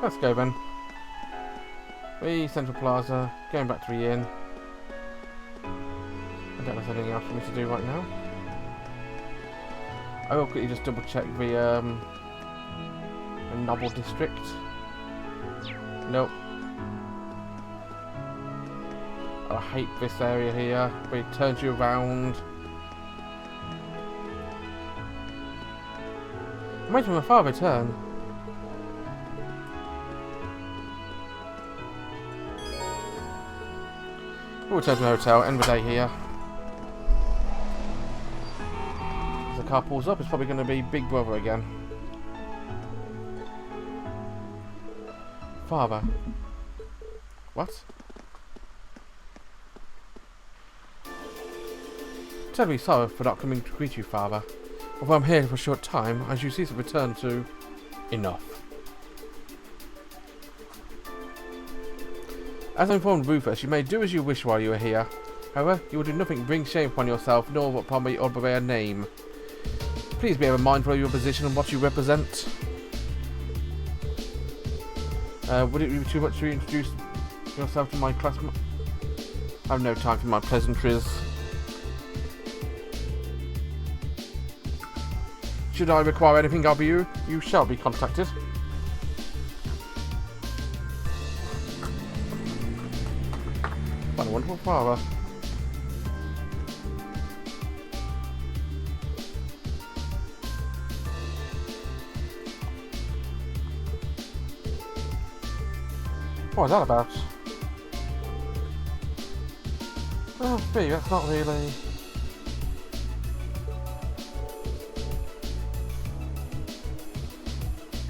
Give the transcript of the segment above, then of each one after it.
Let's go then. Central Plaza, going back to the inn. I don't know if there's anything else for me to do right now. I will quickly just double check the Noble district. Nope. I hate this area here, but it turns you around. I'm waiting for my father to return. We'll return to the hotel, end the day here. As the car pulls up, it's probably going to be Big Brother again. Father. What? Terribly sorry for not coming to greet you, Father. Although I'm here for a short time, as you cease to return to... enough. As I informed Rufus, you may do as you wish while you are here. However, you will do nothing to bring shame upon yourself, nor upon me or by a name. Please be ever mindful of your position and what you represent. Would it be too much to introduce yourself to my classmate? I have no time for my pleasantries. Should I require anything of you, you shall be contacted. What a wonderful father. What was that about? Oh, gee, that's not really...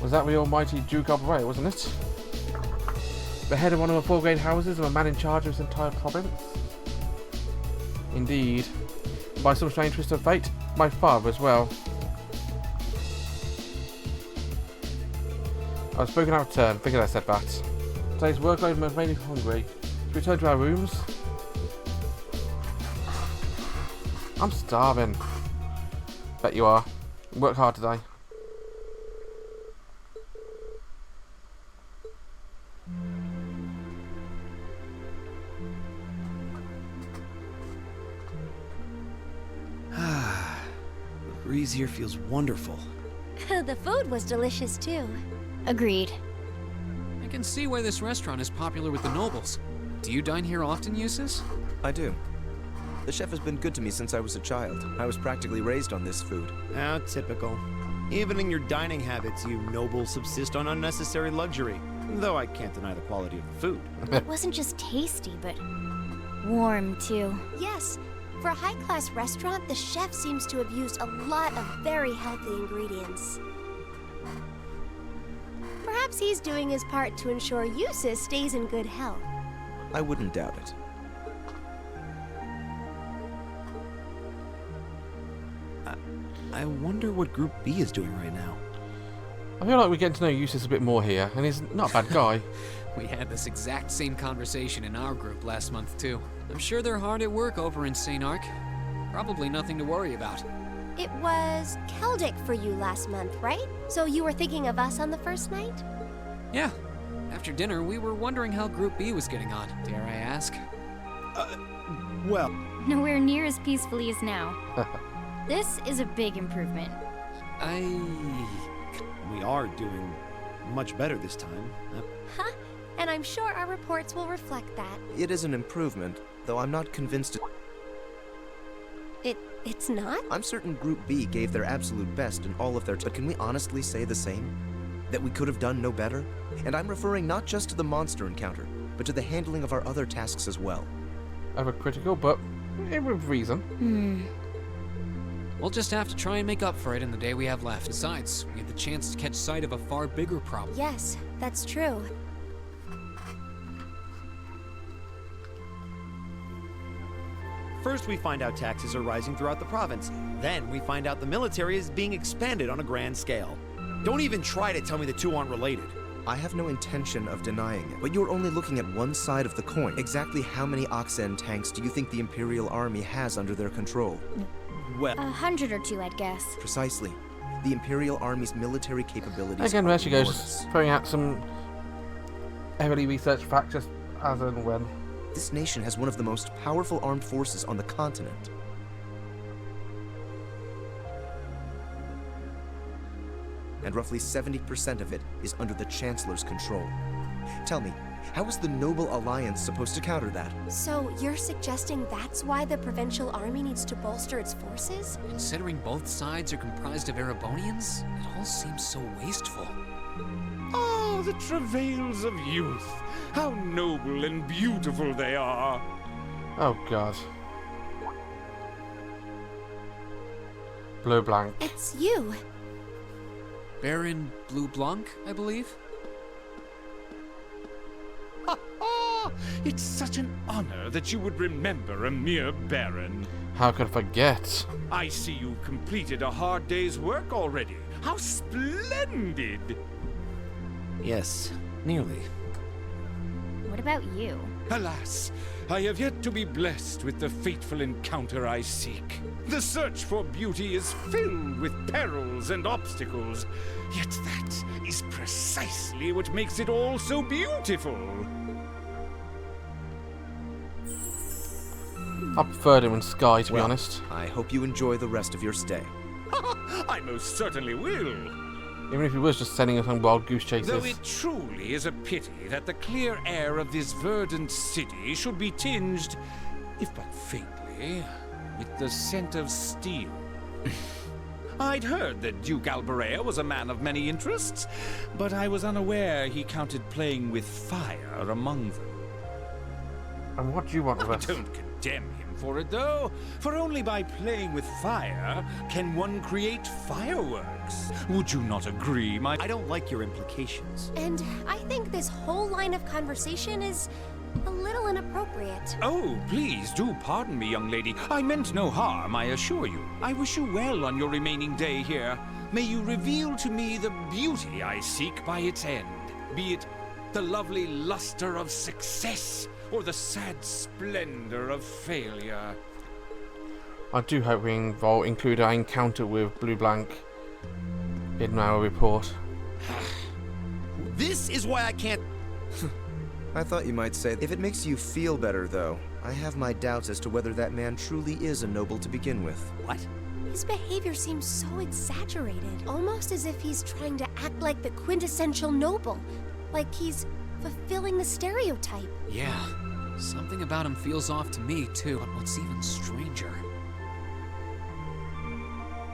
Was that the almighty Duke of Ray, wasn't it? The head of one of the four great houses and a man in charge of this entire province? Indeed. By some strange twist of fate, my father as well. I've spoken out of turn, figured I said that. Today's workload has made me hungry. Should we return to our rooms? I'm starving. Bet you are. Work hard today. The breeze here feels wonderful. The food was delicious too. Agreed. I can see why this restaurant is popular with the nobles. Do you dine here often, Eustace? I do. The chef has been good to me since I was a child. I was practically raised on this food. How typical. Even in your dining habits, you nobles subsist on unnecessary luxury. Though I can't deny the quality of the food. It wasn't just tasty, but warm too. Yes, for a high-class restaurant, the chef seems to have used a lot of very healthy ingredients. Perhaps he's doing his part to ensure Eustace stays in good health. I wouldn't doubt it. I wonder what Group B is doing right now. I feel like we're getting to know Eustace a bit more here, and he's not a bad guy. We had this exact same conversation in our group last month, too. I'm sure they're hard at work over in St. Arc. Probably nothing to worry about. It was Celtic for you last month, right? So you were thinking of us on the first night? Yeah. After dinner, we were wondering how Group B was getting on. Dare I ask? Well, Nowhere near as peacefully as now. This is a big improvement. we are doing much better this time. Huh? And I'm sure our reports will reflect that. It is an improvement, though I'm not convinced It's not? I'm certain Group B gave their absolute best in all of their but can we honestly say the same? That we could have done no better? And I'm referring not just to the monster encounter, but to the handling of our other tasks as well. Overcritical, but with reason. We'll just have to try and make up for it in the day we have left. Besides, we have the chance to catch sight of a far bigger problem. Yes, that's true. First, we find out taxes are rising throughout the province. Then, we find out the military is being expanded on a grand scale. Don't even try to tell me the two aren't related. I have no intention of denying it, but you're only looking at one side of the coin. Exactly how many Oxen tanks do you think the Imperial Army has under their control? Well, 100 or 2, I'd guess. Precisely. The Imperial Army's military capabilities Again, there are she goes, enormous. throwing out some heavily research facts just as and when. This nation has one of the most powerful armed forces on the continent. And roughly 70% of it is under the Chancellor's control. Tell me, how is the Noble Alliance supposed to counter that? So you're suggesting that's why the provincial army needs to bolster its forces? Considering both sides are comprised of Erebonians, it all seems so wasteful. Ah, the travails of youth. How noble and beautiful they are. Oh god. Blue blank. It's you. Baron Blue Blanc, I believe? It's such an honor that you would remember a mere baron. How could I forget? I see you've completed a hard day's work already. How splendid! Yes, nearly. What about you? Alas, I have yet to be blessed with the fateful encounter I seek. The search for beauty is filled with perils and obstacles, yet that is precisely what makes it all so beautiful. I preferred him in Sky, to be honest. I hope you enjoy the rest of your stay. I most certainly will. Even if he was just sending us on wild goose chases. Though it truly is a pity that the clear air of this verdant city should be tinged, if but faintly, with the scent of steel. I'd heard that Duke Alberea was a man of many interests, but I was unaware he counted playing with fire among them. And what do you want with I us? don't condemn him for it, though, for only by playing with fire can one create fireworks. Would you not agree, my... I don't like your implications. And I think this whole line of conversation is a little inappropriate. Oh, please do pardon me, young lady. I meant no harm, I assure you. I wish you well on your remaining day here. May you reveal to me the beauty I seek by its end, be it the lovely luster of success or the sad splendor of failure. I do hope we include our encounter with Blue Blanc in our report. This is why I can't... I thought you might say, if it makes you feel better, though, I have my doubts as to whether that man truly is a noble to begin with. What? His behavior seems so exaggerated, almost as if he's trying to act like the quintessential noble, like he's fulfilling the stereotype. Yeah, something about him feels off to me, too. But what's even stranger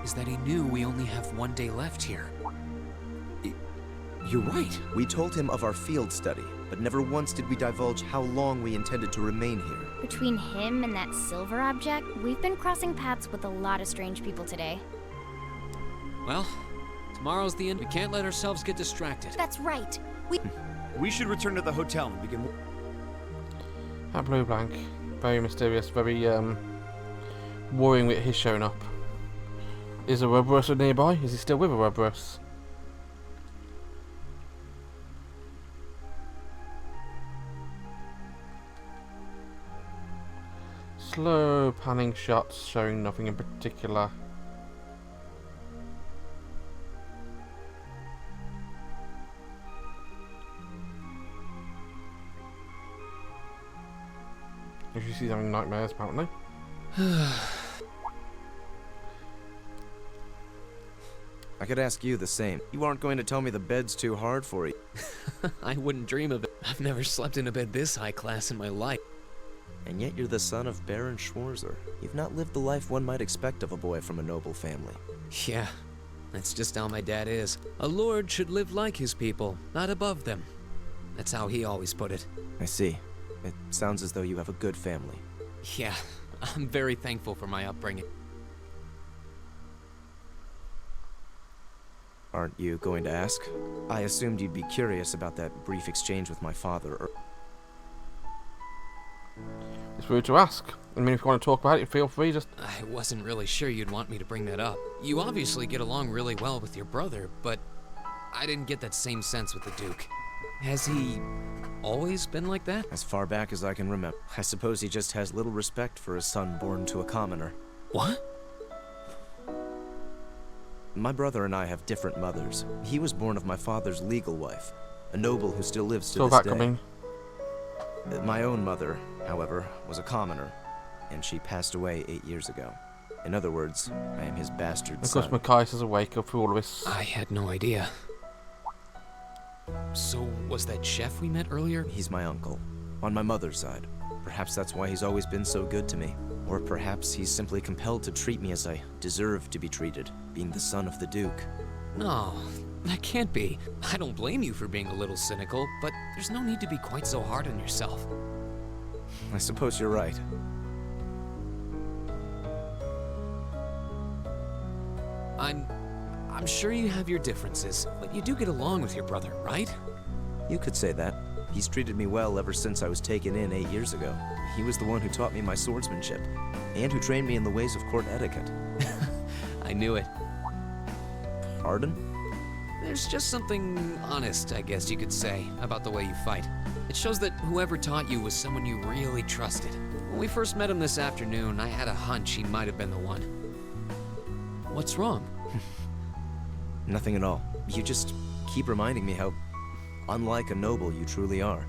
is that he knew we only have one day left here. You're right. We told him of our field study, but never once did we divulge how long we intended to remain here. Between him and that silver object, we've been crossing paths with a lot of strange people today. Well, tomorrow's the end. We can't let ourselves get distracted. That's right. We should return to the hotel and begin... That Blue Blanc, very mysterious, very worrying with his showing up. Is a Ouroboros nearby? Is he still with Ouroboros? Slow panning shots showing nothing in particular. If you see having nightmares, apparently. I could ask you the same. You aren't going to tell me the bed's too hard for you. I wouldn't dream of it. I've never slept in a bed this high class in my life. And yet you're the son of Baron Schwarzer. You've not lived the life one might expect of a boy from a noble family. Yeah, that's just how my dad is. A lord should live like his people, not above them. That's how he always put it. I see. It sounds as though you have a good family. Yeah, I'm very thankful for my upbringing. Aren't you going to ask? I assumed you'd be curious about that brief exchange with my father. It's rude to ask. I mean, if you want to talk about it, feel free. Just I wasn't really sure you'd want me to bring that up. You obviously get along really well with your brother, but I didn't get that same sense with the Duke. Has he always been like that? As far back as I can remember. I suppose he just has little respect for a son born to a commoner. What? My brother and I have different mothers. He was born of my father's legal wife, a noble who still lives to Saw this that day. coming. My own mother, however, was a commoner, and she passed away 8 years ago. In other words, I am his bastard Of course, son. Matthias is awake up for all of this. I had no idea. So, was that chef we met earlier? He's my uncle, on my mother's side. Perhaps that's why he's always been so good to me. Or perhaps he's simply compelled to treat me as I deserve to be treated, being the son of the Duke. No, that can't be. I don't blame you for being a little cynical, but there's no need to be quite so hard on yourself. I suppose you're right. I'm sure you have your differences, but you do get along with your brother, right? You could say that. He's treated me well ever since I was taken in 8 years ago. He was the one who taught me my swordsmanship, and who trained me in the ways of court etiquette. I knew it. Pardon? There's just something honest, I guess you could say, about the way you fight. It shows that whoever taught you was someone you really trusted. When we first met him this afternoon, I had a hunch he might have been the one. What's wrong? Nothing at all. You just keep reminding me how unlike a noble you truly are.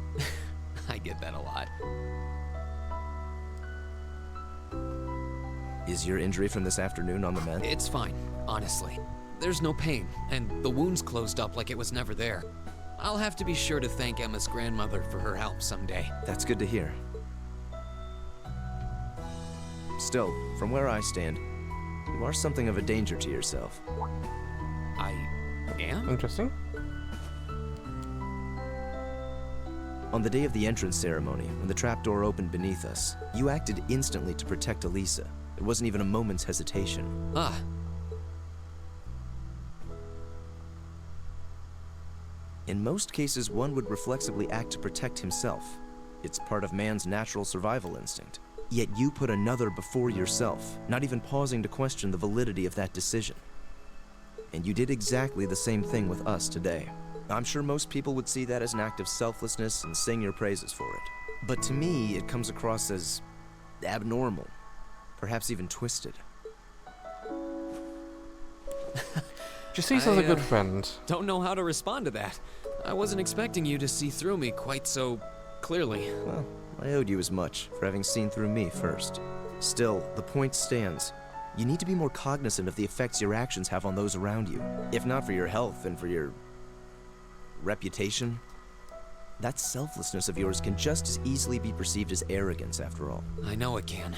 I get that a lot. Is your injury from this afternoon on the mend? It's fine, honestly. There's no pain, and the wound's closed up like it was never there. I'll have to be sure to thank Emma's grandmother for her help someday. That's good to hear. Still, from where I stand, you are something of a danger to yourself. I am? Interesting. On the day of the entrance ceremony, when the trapdoor opened beneath us, you acted instantly to protect Elisa. There wasn't even a moment's hesitation. Ah, In most cases, one would reflexively act to protect himself. It's part of man's natural survival instinct. Yet you put another before yourself, not even pausing to question the validity of that decision. And you did exactly the same thing with us today. I'm sure most people would see that as an act of selflessness and sing your praises for it. But to me, it comes across as abnormal, perhaps even twisted. Jacisa's a good friend. don't know how to respond to that. I wasn't expecting you to see through me quite so clearly. Well, I owed you as much for having seen through me first. Still, the point stands. You need to be more cognizant of the effects your actions have on those around you. If not for your health and for your reputation, that selflessness of yours can just as easily be perceived as arrogance after all. I know it can.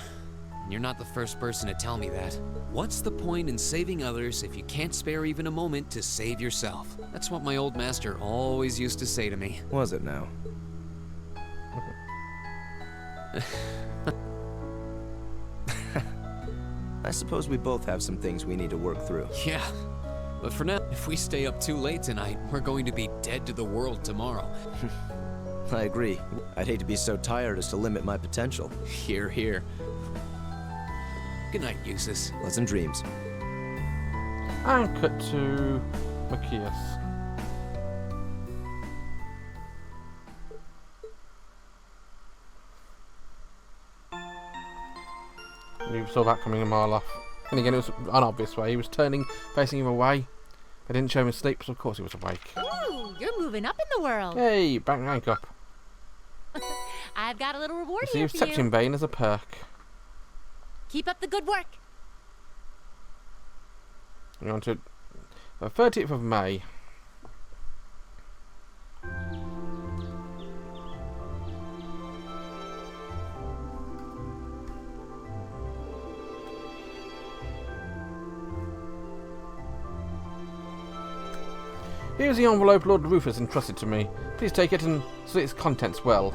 And you're not the first person to tell me that. What's the point in saving others if you can't spare even a moment to save yourself? That's what my old master always used to say to me. Was it now? I suppose we both have some things we need to work through. Yeah. But for now, if we stay up too late tonight, we're going to be dead to the world tomorrow. I agree. I'd hate to be so tired as to limit my potential. Here, here. Good night, Eustace. Pleasant dreams. And cut to Matthias. You saw that coming a mile off. And again, it was an obvious way. He was turning, facing him away. They didn't show him asleep, so of course he was awake. Ooh, you're moving up in the world. Hey, back rank up. I've got a little reward Receive here for Septium you. Bane as a perk. Keep up the good work. We're on to the 30th of May. Here's the envelope Lord Rufus entrusted to me. Please take it and see its contents well.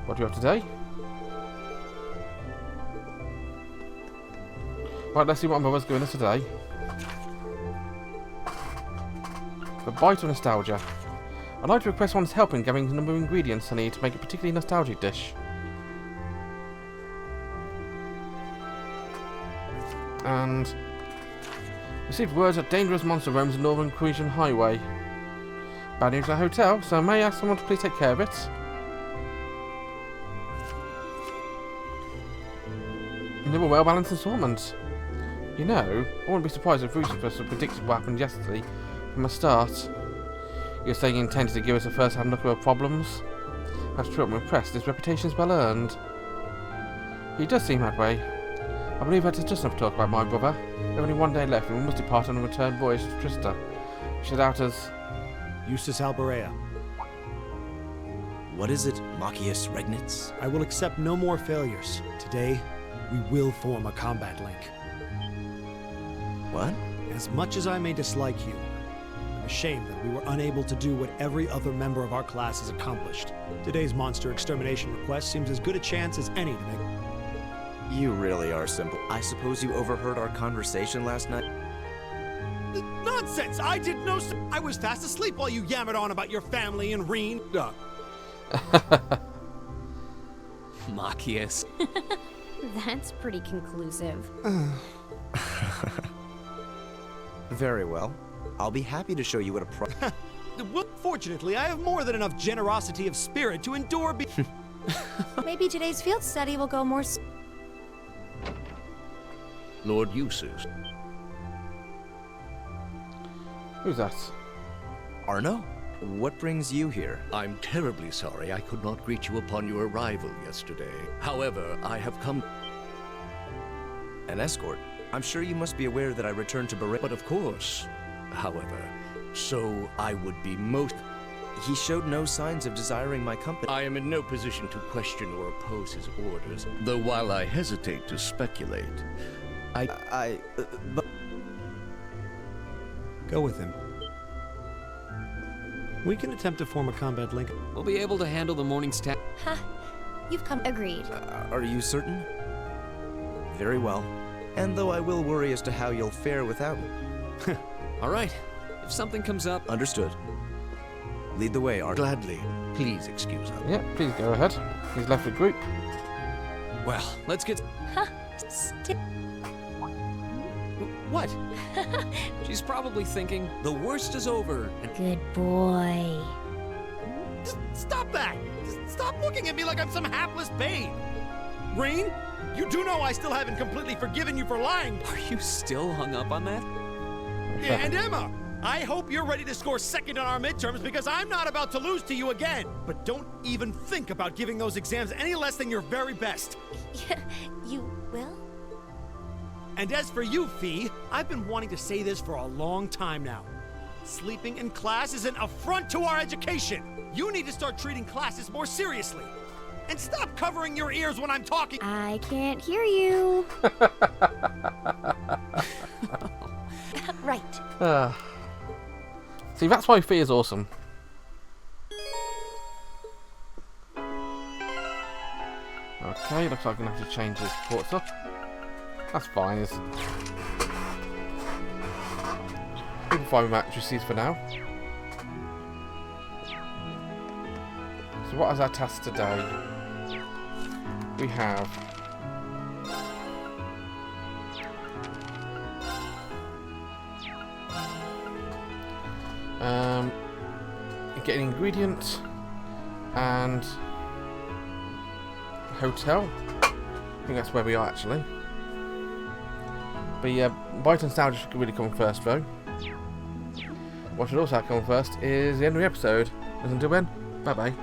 What do you have today? Right, let's see what my brother's giving us today. The Bite of Nostalgia. I'd like to request one's help in gathering the number of ingredients I need to make a particularly nostalgic dish. And received words that dangerous monster roams the Northern Croatian Highway. Bad news at a hotel, so may I ask someone to please take care of it? Another well-balanced assortment. You know, I wouldn't be surprised if Rufus had predicted what happened yesterday from the start. You're saying you intended to give us a first-hand look at our problems? That's true, I'm impressed. His reputation is well earned. He does seem that way. I believe that is just enough talk about my brother. We have only one day left, and we must depart on a return voyage to Trista. We should out as... Eustace Alberea. What is it, Machius Regnitz? I will accept no more failures. Today, we will form a combat link. What? As much as I may dislike you, I'm ashamed that we were unable to do what every other member of our class has accomplished. Today's monster extermination request seems as good a chance as any to make... You really are simple. I suppose you overheard our conversation last night? Nonsense! I did no... I was fast asleep while you yammered on about your family and Rean. Machius. That's pretty conclusive. Very well. I'll be happy to show you what a Fortunately, I have more than enough generosity of spirit to endure Maybe today's field study will go more... Lord Eustace. Who's that? Arno? What brings you here? I'm terribly sorry I could not greet you upon your arrival yesterday. However, I have come... An escort? I'm sure you must be aware that I returned to Beret. But of course. However, so I would be most... He showed no signs of desiring my company. I am in no position to question or oppose his orders, though while I hesitate to speculate, but... Go with him. We can attempt to form a combat link. We'll be able to handle the morning's task. Huh? You've come... Agreed. Are you certain? Very well. And though I will worry as to how you'll fare without me. All right. If something comes up... Understood. Lead the way, Arno. Gladly. Please excuse us. Yeah, please go ahead. He's left the group. Well, let's get... Huh? What? She's probably thinking, the worst is over. And Good boy. Stop that! Stop looking at me like I'm some hapless babe! Rean, you do know I still haven't completely forgiven you for lying. are you still hung up on that? And Emma, I hope you're ready to score second on our midterms because I'm not about to lose to you again. But don't even think about giving those exams any less than your very best. You will? And as for you, Fee, I've been wanting to say this for a long time now. Sleeping in class is an affront to our education. You need to start treating classes more seriously. And stop covering your ears when I'm talking. I can't hear you. Right. See, that's why Fee is awesome. Okay, looks like I'm going to have to change his ports up. That's fine. We can find matrices for now. So what is our task today? We have... get an ingredient and hotel. I think that's where we are actually. But yeah, Bite and Nostalgia should really come first though. What should also come first is the end of the episode. Until then, bye bye.